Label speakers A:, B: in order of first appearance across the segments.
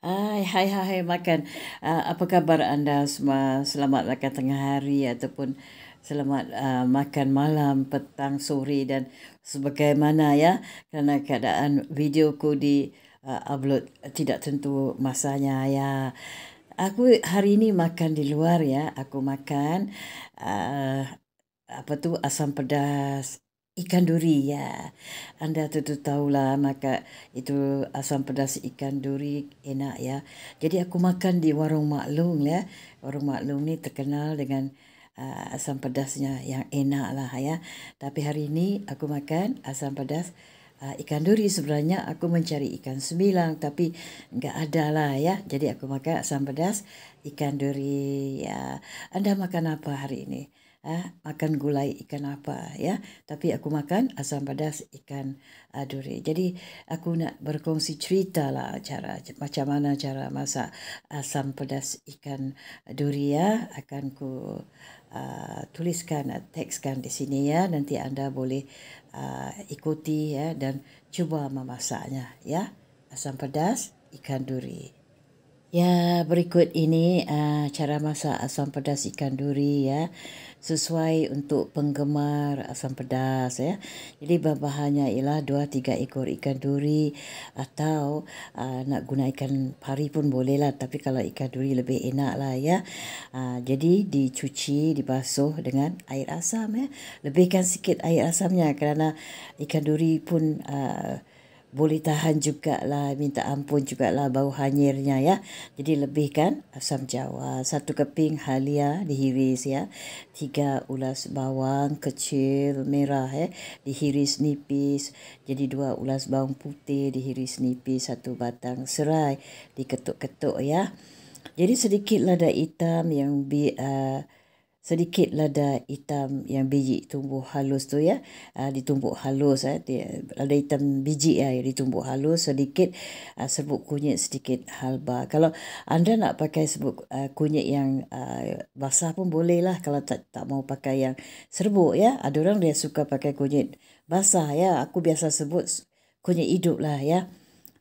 A: Hai makan. Apa khabar anda semua? Selamat makan tengah hari ataupun selamat makan malam, petang, sore dan sebagaimana ya. Kerana keadaan videoku di upload tidak tentu masanya ya. Aku hari ini makan di luar ya. Aku makan asam pedas ikan duri ya. Anda tentu tahulah maka itu asam pedas ikan duri enak ya. Jadi aku makan di Warung Maklum ya. Warung Maklum ni terkenal dengan asam pedasnya yang enak lah ya. Tapi hari ini aku makan asam pedas ikan duri. Sebenarnya aku mencari ikan sembilang tapi enggak ada lah ya. Jadi aku makan asam pedas ikan duri ya. Anda makan apa hari ini? Makan gulai ikan apa ya, tapi aku makan asam pedas ikan duri. Jadi aku nak berkongsi cerita lah macam mana cara masak asam pedas ikan duri ya. Akan ku tuliskan, tekskan di sini ya. Nanti anda boleh ikuti ya dan cuba memasaknya ya. Asam pedas ikan duri. Ya, berikut ini cara masak asam pedas ikan duri ya. Sesuai untuk penggemar asam pedas ya. Jadi bahan-bahannya ialah 2-3 ekor ikan duri atau nak guna ikan pari pun boleh lah. Tapi kalau ikan duri lebih enak lah ya. Jadi dicuci, dibasuh dengan air asam ya. Lebihkan sikit air asamnya kerana ikan duri pun boleh tahan jugalah, minta ampun jugalah bau hanyirnya ya. Jadi lebihkan asam jawa, 1 keping halia dihiris ya. 3 ulas bawang kecil merah dihiris nipis. Jadi 2 ulas bawang putih dihiris nipis, 1 batang serai diketuk-ketuk ya. Jadi sedikit lada hitam yang sedikit lada hitam yang biji tumbuh halus tu ya, ditumbuk halus lada hitam biji ya ditumbuk halus sedikit, serbuk kunyit sedikit halba. Kalau anda nak pakai serbuk kunyit yang basah pun boleh lah, kalau tak mau pakai yang serbuk ya. Ada orang dia suka pakai kunyit basah ya, aku biasa sebut kunyit hidup lah ya.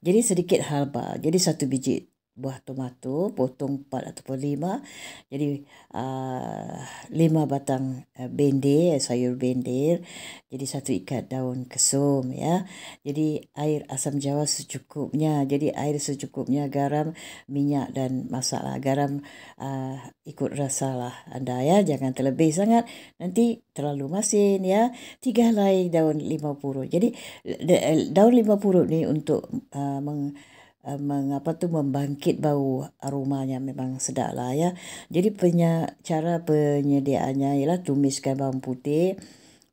A: Jadi sedikit halba, jadi 1 biji buah tomato potong 4 ataupun 5. Jadi 5 batang bendir, sayur bendir. Jadi 1 ikat daun kesum ya. Jadi air asam jawa secukupnya. Jadi air secukupnya, garam, minyak dan masaklah. Garam ikut rasa lah anda ya, jangan terlebih sangat nanti terlalu masin ya. 3 helai daun 5 purut. Jadi daun 5 purut ni untuk membangkit bau, aromanya memang sedap lah ya. Jadi cara penyediaannya ialah tumiskan bawang putih,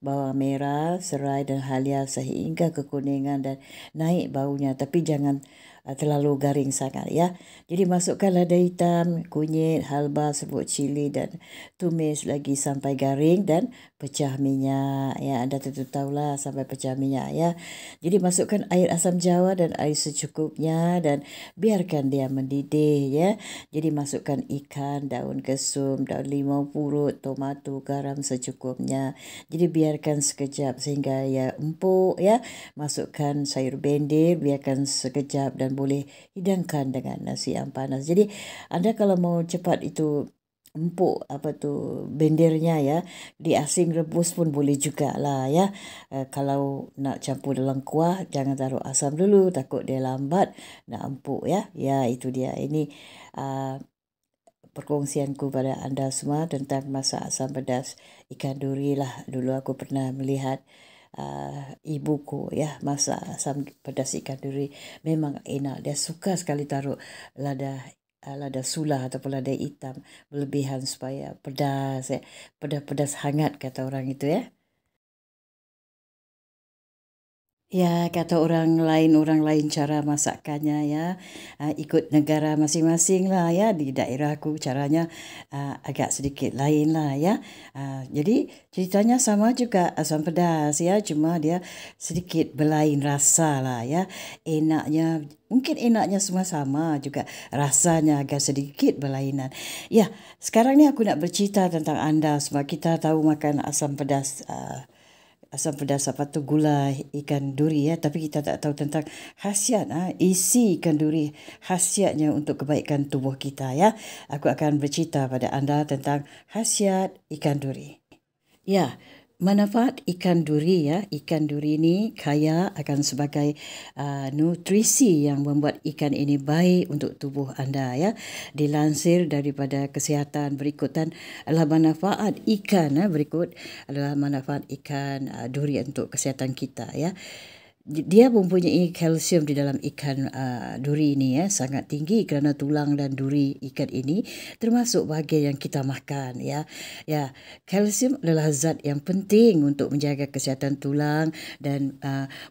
A: bawang merah, serai dan halia sehingga kekuningan dan naik baunya, tapi jangan terlalu garing sangat ya. Jadi masukkan lada hitam, kunyit, halba, serbuk cili dan tumis lagi sampai garing dan pecah minyak ya. Anda tentu tahulah sampai pecah minyak ya. Jadi masukkan air asam jawa dan air secukupnya dan biarkan dia mendidih ya. Jadi masukkan ikan, daun kesum, daun limau purut, tomato, garam secukupnya. Jadi biarkan sekejap sehingga ia empuk ya. Masukkan sayur bendir, biarkan sekejap dan boleh hidangkan dengan nasi yang panas. Jadi anda kalau mau cepat itu empuk bendirnya ya, diasing rebus pun boleh jugalah ya. Kalau nak campur dalam kuah jangan taruh asam dulu, takut dia lambat nak empuk ya. Ya itu dia. Ini perkongsianku pada anda semua tentang masak asam pedas ikan duri lah. Dulu aku pernah melihat ibuku ya masak asam pedas ikan duri, memang enak. Dia suka sekali taruh lada sulah ataupun lada hitam berlebihan supaya pedas ya. Pedas hangat kata orang itu ya. Ya, kata orang lain cara masakannya ya. Ikut negara masing-masing lah ya. Di daerahku caranya agak sedikit lain lah ya. Jadi ceritanya sama juga asam pedas ya. Cuma dia sedikit berlain rasa lah ya. Mungkin enaknya semua sama juga. Rasanya agak sedikit berlainan. Ya, sekarang ni aku nak bercerita tentang anda semua. Kita tahu makan asam pedas asam pedas apa tu gula ikan duri ya, tapi kita tak tahu tentang khasiat isi ikan duri, khasiatnya untuk kebaikan tubuh kita ya. Aku akan bercerita pada anda tentang khasiat ikan duri. Ya, manfaat ikan duri ya. Ikan duri ini kaya akan sebagai nutrisi yang membuat ikan ini baik untuk tubuh anda ya. Dilansir daripada Kesihatan berikutan adalah manfaat ikan berikut adalah manfaat ikan duri untuk kesihatan kita ya. Dia mempunyai kalsium di dalam ikan duri ini ya, sangat tinggi kerana tulang dan duri ikan ini termasuk bahagian yang kita makan ya. Ya, kalsium adalah zat yang penting untuk menjaga kesihatan tulang dan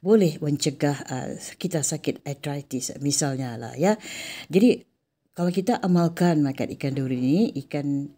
A: boleh mencegah kita sakit arthritis misalnya lah ya. Jadi kalau kita amalkan makan ikan duri ini, ikan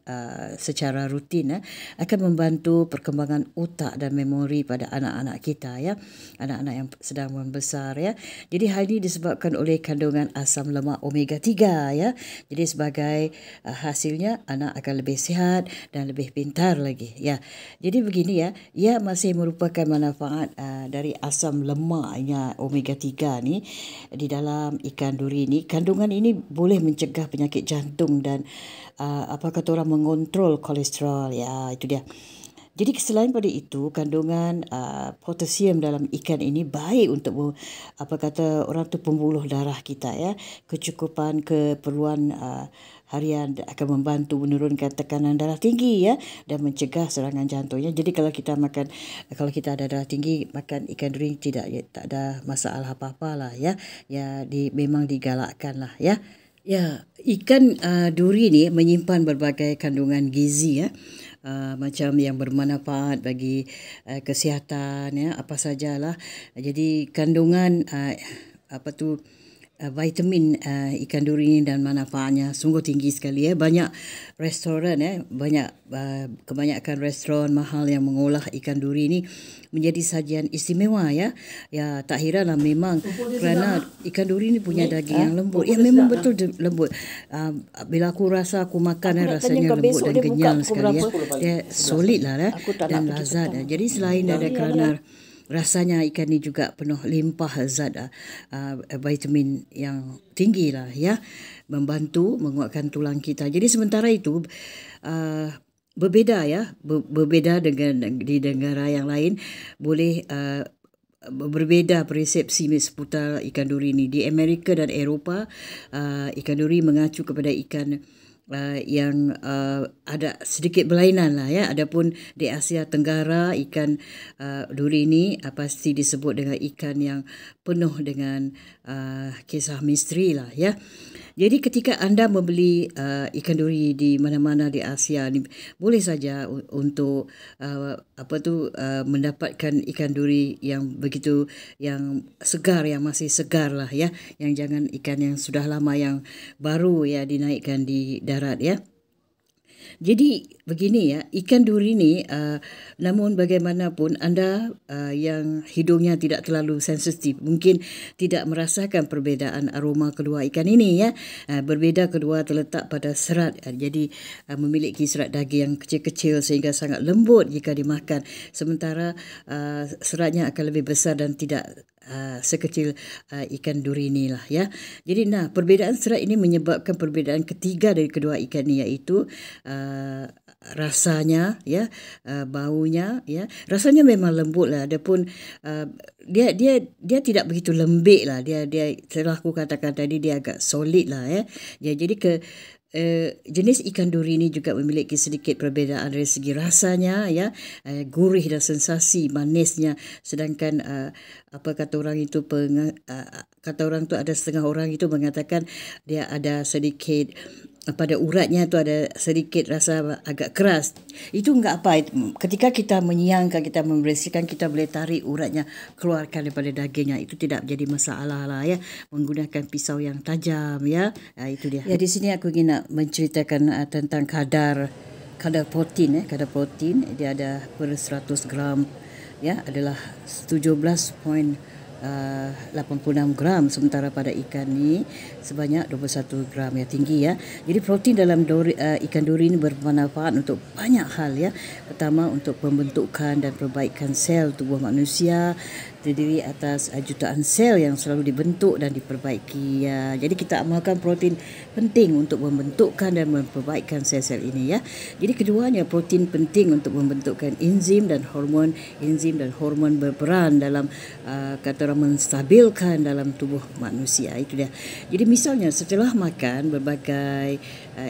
A: secara rutin akan membantu perkembangan otak dan memori pada anak-anak kita ya, anak-anak yang sedang membesar ya. Jadi hal ini disebabkan oleh kandungan asam lemak omega 3 ya. Jadi sebagai hasilnya anak akan lebih sihat dan lebih pintar lagi ya. Jadi begini ya, ia masih merupakan manfaat dari asam lemaknya omega 3 ni di dalam ikan duri ni. Kandungan ini boleh mencegah penyakit jantung dan apa kata orang mengontrol kolesterol ya, itu dia. Jadi selain pada itu, kandungan potasium dalam ikan ini baik untuk apa kata orang tu pembuluh darah kita ya. Kecukupan keperluan harian akan membantu menurunkan tekanan darah tinggi ya dan mencegah serangan jantungnya. Jadi kalau kita ada darah tinggi, makan ikan duri tak ada masalah apa-apa lah ya. Ya memang digalakkan lah ya. Ya, ikan duri ni menyimpan berbagai kandungan gizi ya. Macam yang bermanfaat bagi kesihatan ya, apa sajalah. Jadi kandungan vitamin ikan duri ini dan manfaatnya sungguh tinggi sekali ya. Banyak restoran ya, kebanyakan restoran mahal yang mengolah ikan duri ini menjadi sajian istimewa ya. Ya tak heranlah memang kerana ikan duri ini punya daging yang lembut. Ya memang betul lembut. Bila aku makan rasanya lembut dan kenyal sekali ya. Dia solid lah dan lazat. Jadi selain dari kerana rasanya ikan ni juga penuh limpah zat vitamin yang tinggi lah ya, membantu menguatkan tulang kita. Jadi sementara itu berbeza dengan di negara yang lain, boleh berbeza persepsi seputar ikan duri ini. Di Amerika dan Eropah ikan duri mengacu kepada ikan yang ada sedikit berlainan lah ya. Adapun di Asia Tenggara ikan duri ini pasti disebut dengan ikan yang penuh dengan kisah misteri lah ya. Jadi ketika anda membeli ikan duri di mana-mana di Asia ni, boleh saja untuk mendapatkan ikan duri yang begitu yang segar, yang masih segar lah ya, yang jangan ikan yang sudah lama, yang baru ya dinaikkan di darat ya. Jadi begini ya, ikan duri ni namun bagaimanapun anda yang hidungnya tidak terlalu sensitif mungkin tidak merasakan perbezaan aroma kedua ikan ini ya. Berbeza kedua terletak pada serat. Jadi memiliki serat daging yang kecil-kecil sehingga sangat lembut jika dimakan. Sementara seratnya akan lebih besar dan tidak sekecil ikan duri ni lah ya. Jadi perbezaan serat ini menyebabkan perbezaan ketiga dari kedua ikan ni, iaitu rasanya ya, baunya ya. Rasanya memang lembut lah, adapun dia tidak begitu lembik lah. Dia setelah aku katakan tadi, dia agak solid lah ya. Jadi jenis ikan duri ini juga memiliki sedikit perbezaan dari segi rasanya ya, gurih dan sensasi manisnya. Sedangkan kata orang tu ada setengah orang itu mengatakan dia ada sedikit pada uratnya tu ada sedikit rasa agak keras. Itu enggak apa. Ketika kita menyiangkan, kita membersihkan, kita boleh tarik uratnya, keluarkan daripada dagingnya. Itu tidak menjadi masalah lah ya. Menggunakan pisau yang tajam ya. Itu dia. Ya, di sini aku ingin nak menceritakan tentang kadar protein. Kadar protein dia ada per 100 gram ya adalah 17.4 86 gram, sementara pada ikan ni sebanyak 21 gram, ya, tinggi ya. Jadi protein dalam ikan duri ini bermanfaat untuk banyak hal ya. Pertama, untuk pembentukan dan perbaikan sel tubuh manusia, terdiri atas jutaan sel yang selalu dibentuk dan diperbaiki ya. Jadi kita amalkan protein penting untuk membentukkan dan memperbaikkan sel-sel ini ya. Jadi keduanya, protein penting untuk membentukkan enzim dan hormon. Enzim dan hormon berperan dalam kata orang menstabilkan dalam tubuh manusia, itu dia. Jadi misalnya setelah makan, berbagai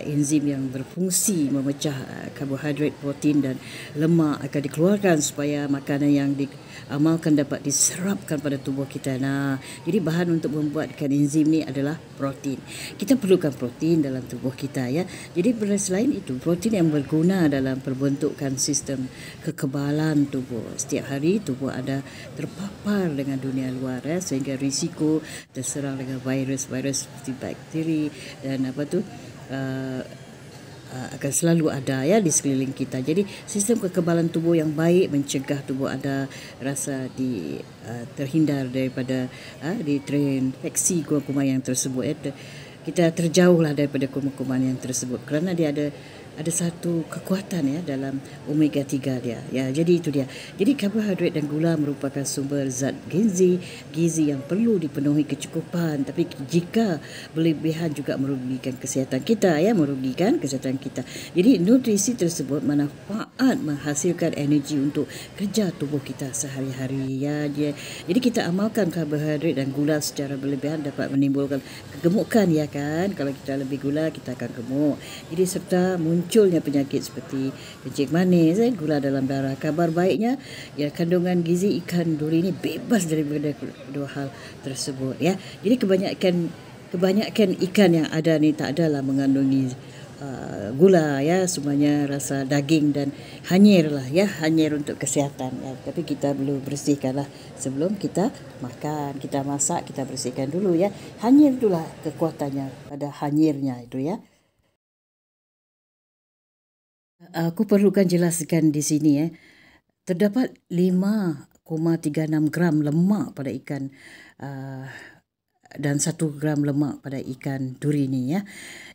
A: enzim yang berfungsi memecah karbohidrat, protein dan lemak akan dikeluarkan supaya makanan yang diamalkan dapat diserapkan pada tubuh kita. Nah, jadi bahan untuk membuatkan enzim ni adalah protein. Kita perlukan protein dalam tubuh kita ya. Jadi selain itu, protein yang berguna dalam perbentukan sistem kekebalan tubuh. Setiap hari tubuh ada terpapar dengan dunia luar ya, sehingga risiko terserang dengan virus-virus seperti bakteri dan akan selalu ada ya di sekeliling kita. Jadi sistem kekebalan tubuh yang baik mencegah tubuh ada rasa terhindar daripada terinfeksi kuman-kuman yang tersebut ya. Kita terjauhlah daripada kuman-kuman yang tersebut kerana dia ada satu kekuatan ya dalam omega 3 dia. Ya, jadi itu dia. Jadi karbohidrat dan gula merupakan sumber zat gizi yang perlu dipenuhi kecukupan, tapi jika berlebihan juga merugikan kesihatan kita ya, Jadi nutrisi tersebut manfaat menghasilkan energi untuk kerja tubuh kita sehari-hari ya. Jadi kita amalkan karbohidrat dan gula secara berlebihan dapat menimbulkan kegemukan ya kan. Kalau kita lebih gula, kita akan gemuk. Jadi serta munculnya penyakit seperti kencing manis, gula dalam darah. Kabar baiknya ya, kandungan gizi ikan duri ini bebas daripada kedua hal tersebut ya. Jadi kebanyakan ikan yang ada ni tak adalah mengandungi gula ya, semuanya rasa daging dan hanyir lah ya, hanyir untuk kesihatan ya. Tapi kita perlu bersihkanlah sebelum kita makan. Kita masak, kita bersihkan dulu ya. Hanyir itulah kekuatannya pada hanyirnya itu ya. Aku perlukan jelaskan di sini ya. Terdapat 5,36 gram lemak pada ikan dan 1 gram lemak pada ikan duri ni ya.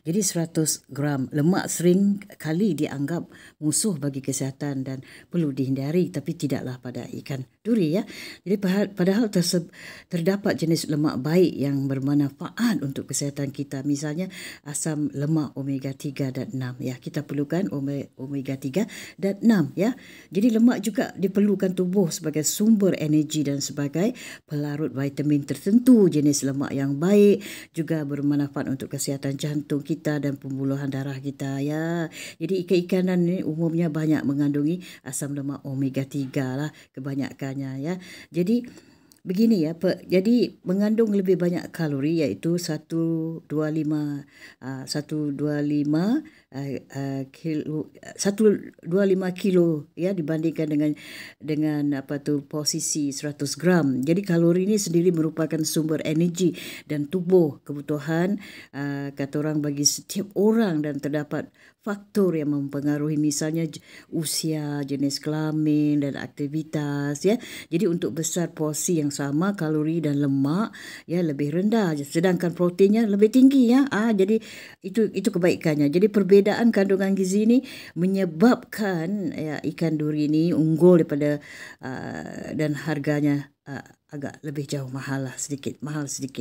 A: Jadi 100 gram lemak sering kali dianggap musuh bagi kesihatan dan perlu dihindari, tapi tidaklah pada ikan duri ya. Jadi padahal terdapat jenis lemak baik yang bermanfaat untuk kesihatan kita. Misalnya asam lemak omega 3 dan 6 ya. Kita perlukan omega 3 dan 6 ya. Jadi lemak juga diperlukan tubuh sebagai sumber energi dan sebagai pelarut vitamin tertentu. Jenis lemak yang baik juga bermanfaat untuk kesihatan jantung kita dan pembuluhan darah kita ya. Jadi ikan-ikanan ni umumnya banyak mengandungi asam lemak omega 3 lah kebanyakannya ya. Jadi begini ya, jadi mengandung lebih banyak kalori, iaitu 125 kilo ya, dibandingkan dengan posisi 100 gram. Jadi kalori ini sendiri merupakan sumber energi dan tubuh kebutuhan kata orang bagi setiap orang, dan terdapat faktor yang mempengaruhi, misalnya usia, jenis kelamin dan aktivitas ya. Jadi untuk besar porsi yang sama, kalori dan lemak ya lebih rendah, sedangkan proteinnya lebih tinggi ya. Jadi itu kebaikannya. Jadi perbezaan kandungan gizi ini menyebabkan ya, ikan duri ini unggul daripada dan harganya agak lebih jauh mahal sedikit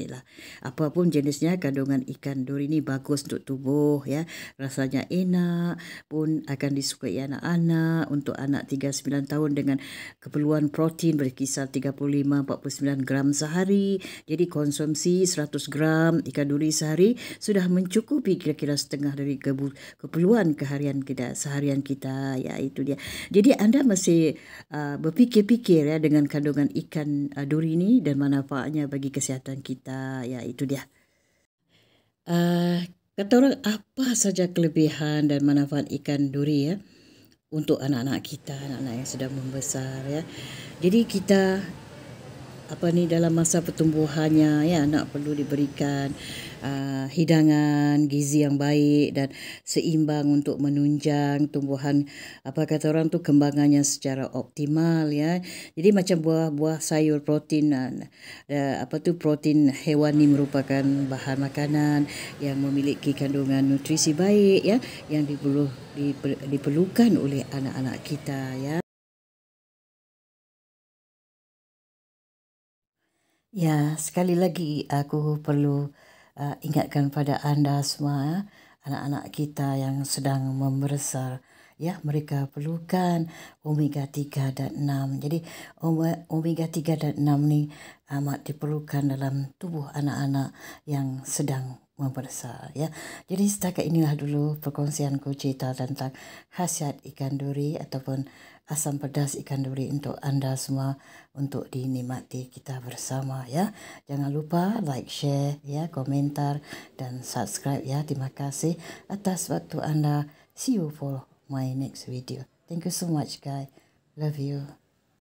A: lah. Apapun jenisnya, kandungan ikan duri ini bagus untuk tubuh ya. Rasanya enak, pun akan disukai anak-anak. Untuk anak 39 tahun dengan keperluan protein berkisar 35-49 gram sehari. Jadi konsumsi 100 gram ikan duri sehari sudah mencukupi kira-kira setengah dari keperluan seharian kita ya, itu dia. Jadi anda masih berfikir-fikir ya dengan kandungan ikan duri ini dan manfaatnya bagi kesihatan kita ya, itu dia. Kata orang, apa saja kelebihan dan manfaat ikan duri ya untuk anak-anak kita, anak-anak yang sudah membesar ya. Jadi kita dalam masa pertumbuhannya ya, anak perlu diberikan hidangan gizi yang baik dan seimbang untuk menunjang tumbuhan kata orang tu kembangannya secara optimal ya. Jadi macam buah-buah sayur protein protein hewani merupakan bahan makanan yang memiliki kandungan nutrisi baik ya, yang diperlukan oleh anak-anak kita ya. Ya, sekali lagi aku perlu ingatkan pada anda semua, anak-anak kita yang sedang membesar, ya, mereka perlukan omega 3 dan 6. Jadi omega 3 dan 6 ni amat diperlukan dalam tubuh anak-anak yang sedang membesar ya. Jadi setakat inilah dulu perkongsianku cerita tentang khasiat ikan duri ataupun asam pedas ikan duri untuk anda semua untuk dinikmati kita bersama ya. Jangan lupa like, share ya, komentar dan subscribe ya. Terima kasih atas waktu anda. See you for my next video. Thank you so much guys. Love you.